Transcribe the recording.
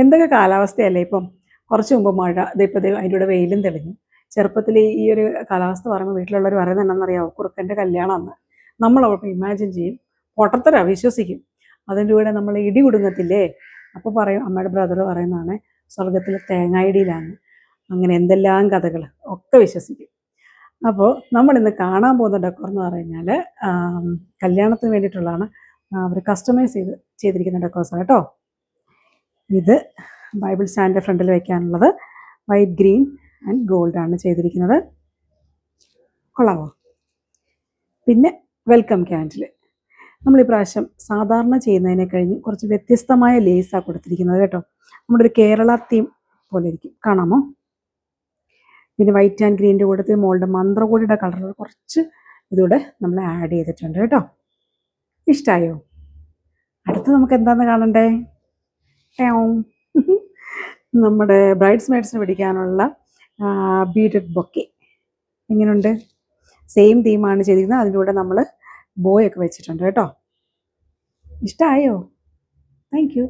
എന്തൊക്കെ കാലാവസ്ഥയല്ലേ ഇപ്പം. കുറച്ച് മുമ്പ് മഴ, ഇതിപ്പോൾ അതിൻ്റെ കൂടെ വെയിലും തെളിഞ്ഞു. ചെറുപ്പത്തിൽ ഈ ഒരു കാലാവസ്ഥ പറയുമ്പോൾ വീട്ടിലുള്ളവർ പറയുന്നത് എന്നാണെന്നറിയാമോ? കുറുക്കൻ്റെ കല്യാണമാണ്. നമ്മളപ്പോൾ ഇമാജിൻ ചെയ്യും, പൊട്ടത്തരാ വിശ്വസിക്കും. അതിൻ്റെ കൂടെ നമ്മൾ ഇടി കുടുങ്ങത്തില്ലേ, അപ്പോൾ പറയും, അമ്മയുടെ ബ്രദർ പറയുന്നതാണ് സ്വർഗത്തിലെ തേങ്ങായിടിയിലാണ്. അങ്ങനെ എന്തെല്ലാം കഥകൾ ഒക്കെ വിശ്വസിക്കും. അപ്പോൾ നമ്മളിന്ന് കാണാൻ പോകുന്ന ഡെക്കോർ എന്ന് പറഞ്ഞാൽ കല്യാണത്തിന് വേണ്ടിയിട്ടുള്ളതാണ്. അവർ കസ്റ്റമൈസ് ചെയ്തിരിക്കുന്ന ഡെക്കോർസാണ് കേട്ടോ. ഇത് ബൈബിൾ സ്റ്റാൻഡിൻ്റെ ഫ്രണ്ടിൽ വയ്ക്കാനുള്ളത് വൈറ്റ്, ഗ്രീൻ ആൻഡ് ഗോൾഡാണ് ചെയ്തിരിക്കുന്നത്. കൊള്ളാമോ? പിന്നെ വെൽക്കം ക്യാൻഡിൽ. നമ്മൾ ഈ പ്രാവശ്യം സാധാരണ ചെയ്യുന്നതിനെ കഴിഞ്ഞ് കുറച്ച് വ്യത്യസ്തമായ ലേസാണ് കൊടുത്തിരിക്കുന്നത് കേട്ടോ. നമ്മുടെ ഒരു കേരള തീം പോലെ ഇരിക്കും, കാണാമോ? പിന്നെ വൈറ്റ് ആൻഡ് ഗ്രീൻ്റെ കൂട്ടത്തിൽ മോളുടെ മന്ത്രകോടിയുടെ കളറുകൾ കുറച്ച് ഇതൂടെ നമ്മൾ ആഡ് ചെയ്തിട്ടുണ്ട് കേട്ടോ. ഇഷ്ടമായോ? അടുത്ത് നമുക്ക് എന്താണെന്ന് കാണണ്ടേ? നമ്മുടെ ബ്രൈഡ്സ് മെയ്ഡ്സിന് പിടിക്കാനുള്ള ബീഡഡ് ബൊക്കെ എങ്ങനെയുണ്ട്? സെയിം തീമാണ് ചെയ്തിരിക്കുന്നത്. അതിൻ്റെ കൂടെ നമ്മൾ ബോയൊക്കെ വെച്ചിട്ടുണ്ട് കേട്ടോ. ഇഷ്ടമായോ? Thank you.